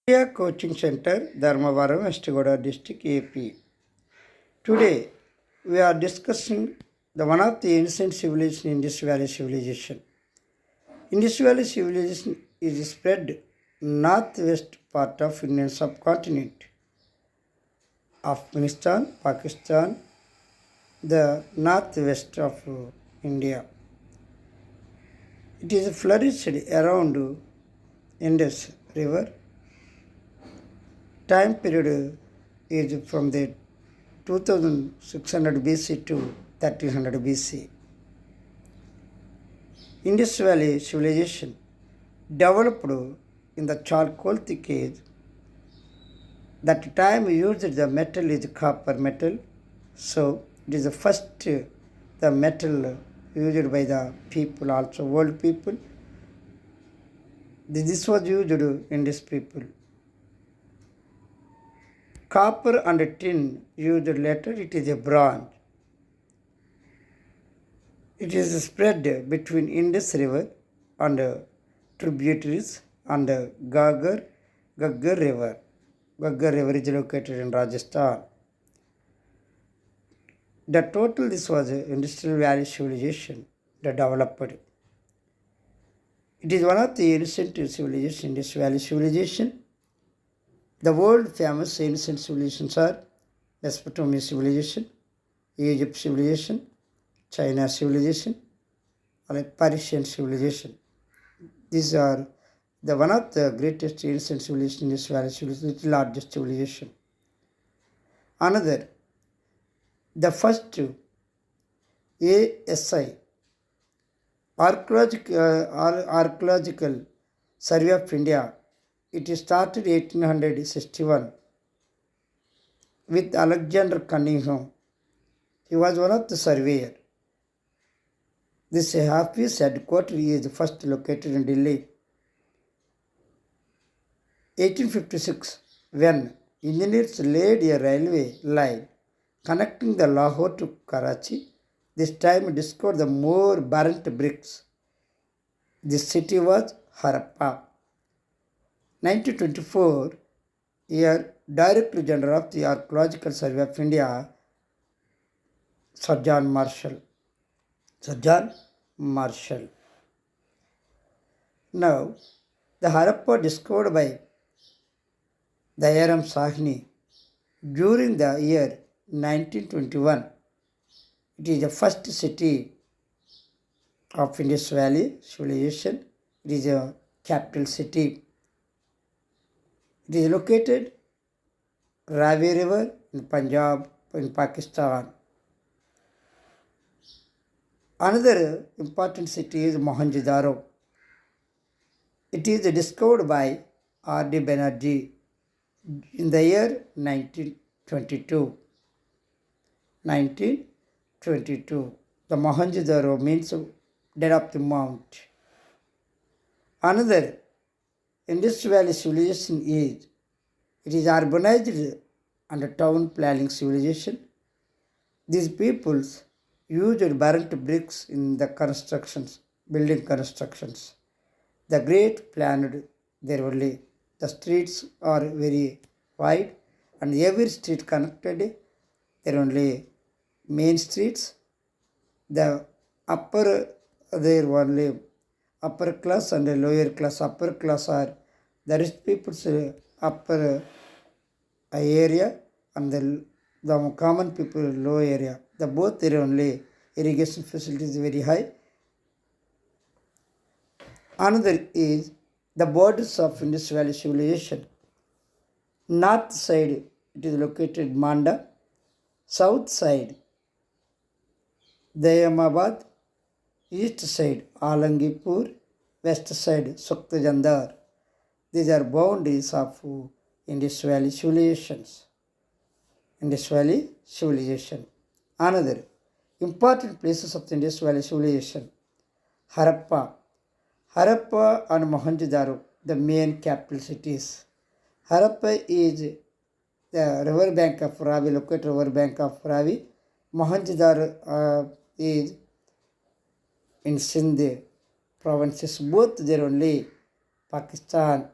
India Coaching Center, Dharmavaram, West Godavari District, AP. Today, we are discussing one of the ancient civilizations, Indus Valley Civilization. Indus Valley Civilization is spread northwest part of Indian subcontinent, Afghanistan, Pakistan, the northwest of India. It is flourished around Indus River. Time period is from the 2600 BC to 1300 BC. Indus Valley Civilization developed in the Chalcolithic age. That time used the metal is copper metal, so it is the first the metal used by the people, also world people. This was used in this people. Copper and tin used later, it is a bronze. It is spread between Indus River and tributaries and Ghaggar River. Ghaggar River is located in Rajasthan. The total this was Industrial Valley Civilization that developed. It is one of the ancient civilizations, Indus Valley Civilization. The world famous ancient civilizations are Mesopotamian civilization, Egypt civilization, China civilization, and Persian civilization. These are the one of the greatest ancient civilizations in this valley civilization, the largest civilization. Another, the first ASI, Archaeological Survey of India. It started 1861 with Alexander Cunningham. He was one of the surveyor. This office headquarters is first located in Delhi. 1856, when engineers laid a railway line connecting the Lahore to Karachi, this time discovered the more burnt bricks. This city was Harappa. 1924, year Director General of the Archaeological Survey of India, Sir John Marshall. Now, the Harappa discovered by Dayaram Sahni during the year 1921. It is the first city of Indus Valley Civilization. It is a capital city. It is located Ravi River in Punjab in Pakistan. Another important city is Mohenjo-daro. It is discovered by R.D. Banerjee in the year 1922. The Mohenjo-daro means dead of the mount. Another Indus Valley civilization is urbanized and town planning civilization. These peoples used burnt bricks in the building constructions. The great planned there only. The streets are very wide and every street connected. There only main streets. The upper there only upper class and lower class. Upper class are the rich people's upper area and the common people low area. The both there only irrigation facilities very high. Another is the borders of Indus Valley Civilization. North side it is located Manda. South side Dayamabad. East side Alangipur. West side Suktajandar. These are boundaries of Indus Valley civilizations. Another important places of the Indus Valley civilization. Harappa and Mohenjo-daro, the main capital cities. Harappa is the river bank of Ravi, located river bank of Ravi. Mohenjo-daro is in Sindh provinces, both there only Pakistan.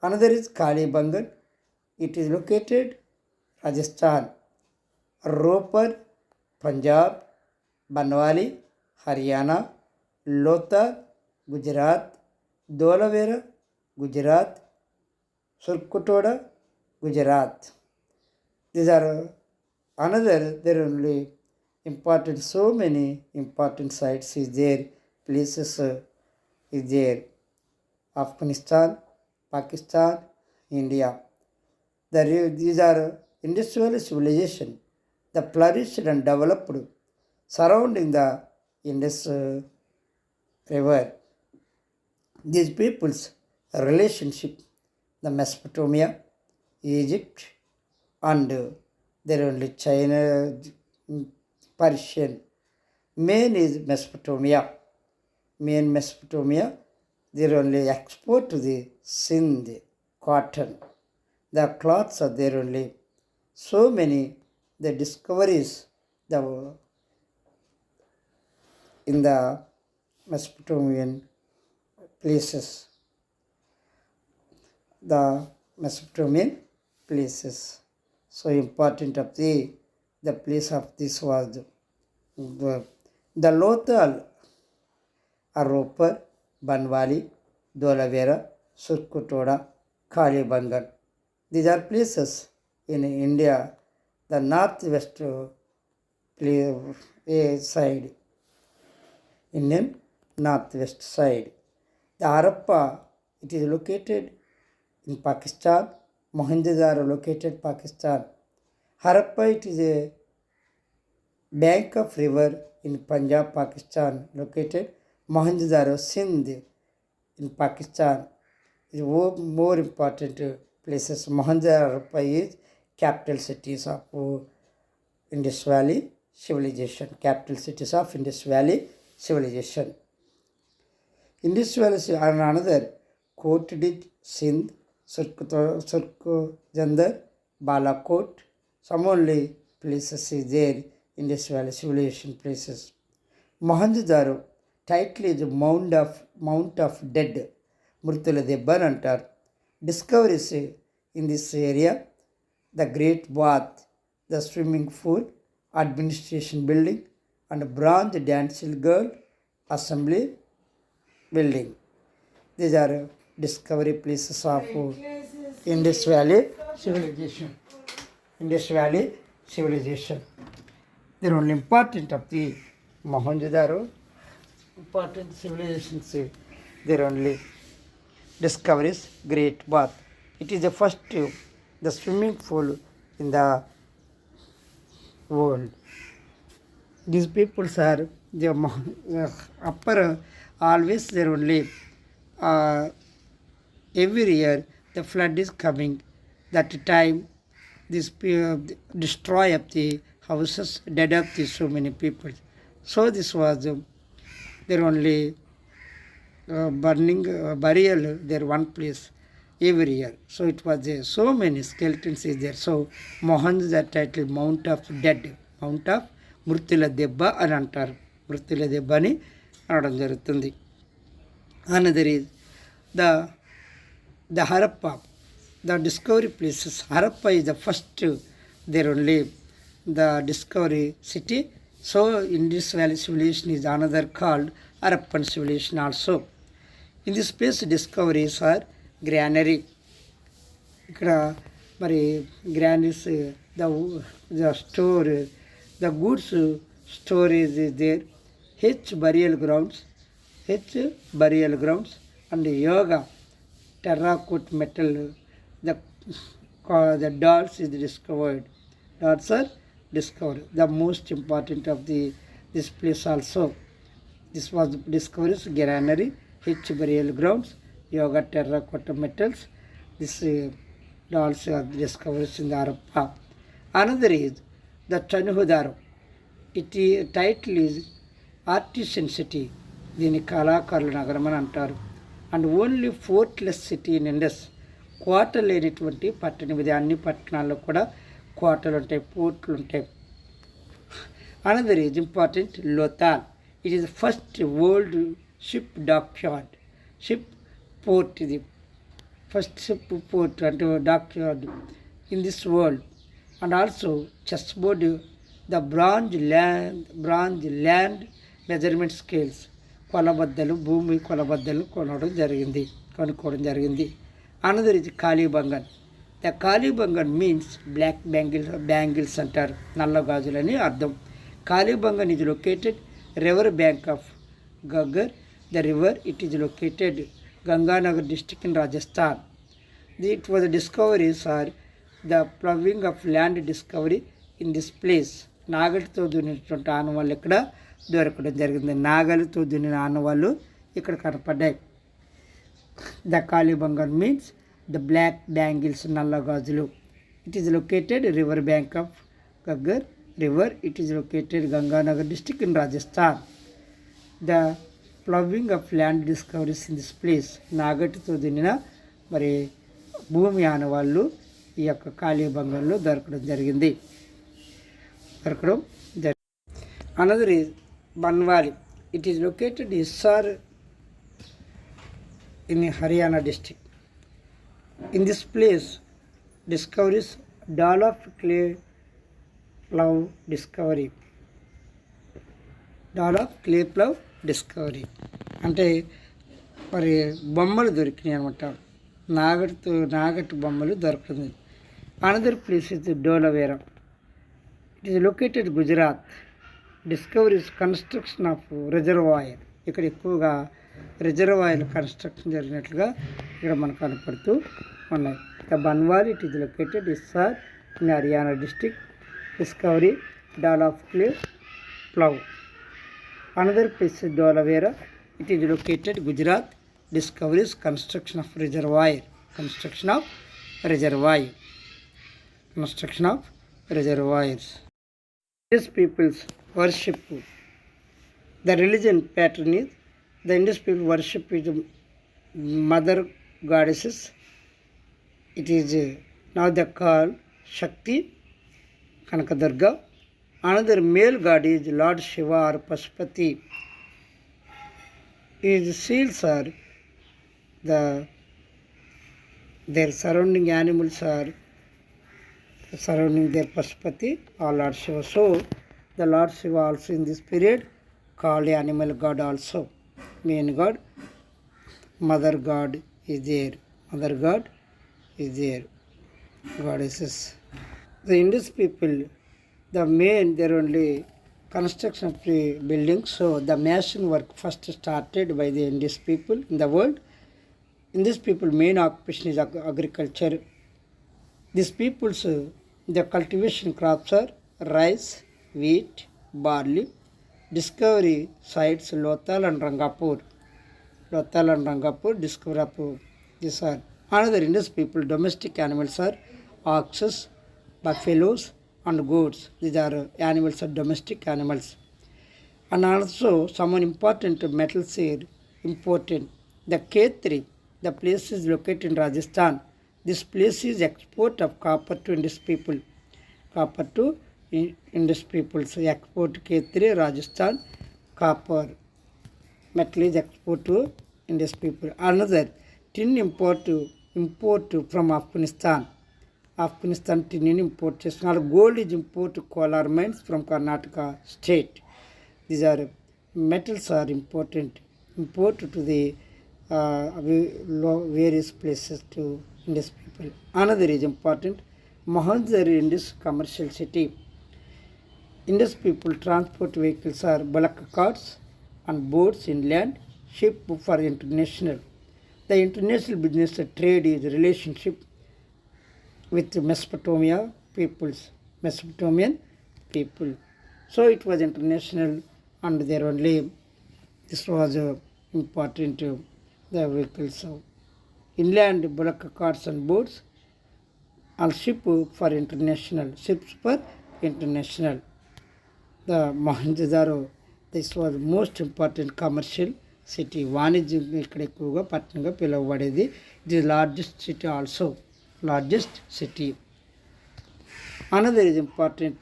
Another is Kalibangan. It is located Rajasthan. Ropar, Punjab. Banwali, Haryana. Lothar, Gujarat. Dolavera, Gujarat. Surkotoda, Gujarat. These are another, there are only important, so many important sites is there, places is there. Afghanistan, Pakistan, India. These are industrial civilization that flourished and developed surrounding the Indus River. These people's relationship, the Mesopotamia, Egypt, and there only China, Persian. Main is Mesopotamia. They only export to the Sindh, cotton. The cloths are there only. So many the discoveries in the Mesopotamian places. The Mesopotamian places. So important of the place of this was the Lothal, Ropar, Banwali, Dolavera, Surkotoda, Kalibangan. These are places in India, the northwest side, Indian northwest side. The Harappa, it is located in Pakistan. Mohenjo-daro located Pakistan. Harappa, it is a bank of river in Punjab, Pakistan located. Mohenjo-daro, Sindh in Pakistan is more important places. Mohenjo-daro, Harappa is capital cities of Indus Valley civilization. Capital cities of Indus Valley civilization. Indus Valley and another Kotadij, Sindh, Surkojandar, Balakot. Some only places is there in this valley civilization places. Mohenjo-daro title is Mount of Dead. Murtula Debban antar. Discoveries in this area, the Great Bath, the swimming pool, administration building, and bronze dancing girl assembly building. These are discovery places of Indus Valley civilization. Indus Valley civilization. They are only important of the Mohenjo-daro. Important civilizations. They are only discoveries. Great Bath. It is the first the swimming pool in the world. These peoples are the upper always there only. Every year the flood is coming. That time this destroy up the houses, dead up the so many people. So this was there only burning burial there one place every year. So it was there. So many skeletons is there. So Mohenjo that title Mount of Dead. Mount of Murtila Debba అని అంటారు. మృతుల దెబ్బ అని అనడం జరుగుతుంది. Another is the Harappa, the discovery places. Harappa is the first there only the discovery city. So Indus Valley civilization is another called Harappan civilization also. In this place discoveries are granary. ఇక్కడ మరి granaries the store, the goods storage is there. Burial grounds and yoga terracotta metal. The dolls is discovered. Dolls are discovered. The most important of this place also. This was discoveries granary, burial grounds, yoga terracotta metals. This dolls are discoveries in the Harappa. Another is the Mohenjo-daro. Its title is Artisan City. దీని కళాకారుల నగరం అని అంటారు. And only fortless city in Indus. కోటలు లేనిటువంటి పట్టణం ఇది. అన్ని పట్టణాల్లో కూడా కోటలు ఉంటాయి, పోర్ట్లు ఉంటాయి. Another is important Lothal. It is first world ship dockyard. Ship port ఇది ఫస్ట్ షిప్ పోర్ట్ అంటే dockyard in this world and also chess board the bronze land measurement scales కొలబద్దలు భూమి కొలబద్దలు కొనుక్కోవడం జరిగింది. అనదర్ ఇది Kalibangan. The Kalibangan means black bangles అంటారు, నల్ల గాజులని అర్థం. Kalibangan is located river bank of Ghaggar. The river it is located Ganganagar district in Rajasthan. It was discoveries are the ploughing of land discovery in this place. నాగలితో దున్నినటువంటి ఆనవాళ్ళు ఇక్కడ దొరకడం జరిగింది. నాగలితో దున్నిన ఆనవాళ్ళు ఇక్కడ కనపడ్డాయి. The Kalibangan means the black bangles, నల్ల గాజులు. It is located river bank of Ghaggar river. It is located Ganganagar district in Rajasthan. The ploughing of land discoveries in this place. నాగటితో దున్నిన మరి భూమి ఆనవాళ్ళు ఈ యొక్క కాళీబంగంలో దొరకడం జరిగింది. Another is Banawali. It is located Hisar in Haryana district. In this place, discoveries doll of clay plough discovery. Doll of clay plough discovery అంటే మరి బొమ్మలు దొరికినాయి అనమాట. నాగటి బొమ్మలు దొరుకుతుంది. Another place is Dholavira. It is located Gujarat. Discoveries construction of reservoir. ఇక్కడ ఎక్కువగా రిజర్వాయర్ కన్స్ట్రక్షన్ జరిగినట్లుగా ఇక్కడ మనకు కనపడుతూ ఉన్నాయి. The Banwal it is located Hisar in Haryana district. Discovery doll of clay plough. Another place is Dholavira. It is located Gujarat. Discoveries construction of reservoir. Construction of reservoirs. Indian people's worship. The religion pattern is the Indian people worship is mother goddesses. It is now they call Shakti, Kanakadurga. Another male god is Lord Shiva or Pashupati. His seals are their surrounding animals are surrounding their Pashupati or Lord Shiva. So the Lord Shiva also in this period called animal god also. Main god, mother god is there. Goddesses. The Indian people, the main their only construction of the buildings. So the mason work first started by the Indian people in the world. Indian people main occupation is agriculture. These people's the cultivation crops are rice, wheat, barley. Discovery sites Lothal and Rangapur. Discovery of these are. Another Indian people domestic animals are oxes, buffaloes and goats. These are animals are domestic animals. And also some important metals are important. The K3, the place is located in Rajasthan. This place is export of copper to Indian people. So export K3 Rajasthan copper metal is export to Indian people. Another tin import from Afghanistan. Tin import చేస్తున్నారు. Gold is import to Kolar mines from Karnataka state. These are metals are important. Import to the various places to Indian people. Another is important. Mohanjadar Indus commercial city. Indian people transport vehicles are bullock carts and boats inland, ship for international. The international business trade is relationship with Mesopotamian people. So it was international and there only this was important the vehicles. Inland bullock carts and boats and ships for international. The Mohenjo-daro, this was most important commercial city. వాణిజ్యం ఇక్కడ ఎక్కువగా పట్టణంగా పిలువబడేది. ఇది largest city. Another is important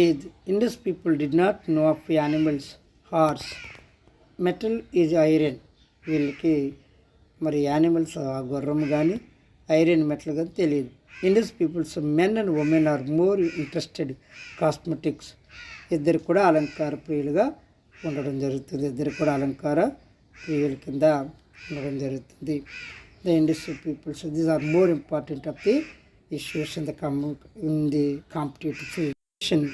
is Indian people did not know of animals. Horse. Metal is iron. వీళ్ళకి మరి animals ఆ గుర్రం కానీ ఐరన్ మెటల్ కానీ తెలియదు. Indus peoples men and women are more interested cosmetics. ఇద్దరు కూడా అలంకార ప్రియులుగా ఉండడం జరుగుతుంది. ఇద్దరు కూడా అలంకార ప్రియుల కింద ఉండడం జరుగుతుంది. The Indus peoples these are more important of the issues in the competitive field.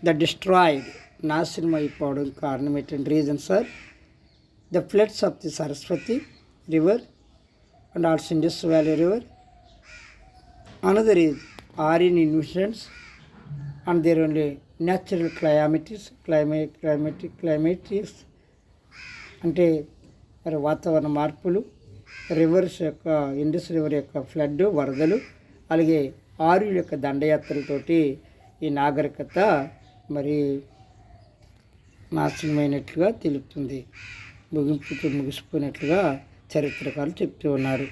The destroyed నాశనం అయిపోవడం కారణం ఏంటంటే reasons are the floods of the Saraswati river and also Indus Valley River. Another is RN invasions and there only natural calamities, climates అంటే మరి వాతావరణ మార్పులు, reverse యొక్క Indus river యొక్క ఫ్లడ్ వరదలు, అలాగే ఆర్యుల యొక్క దండయాత్రలతోటి ఈ నాగరికత మరి నాశనమైనట్లుగా తెలుపుతుంది. ముగిసిపోయినట్లుగా చరిత్రకారులు చెప్తూ ఉన్నారు.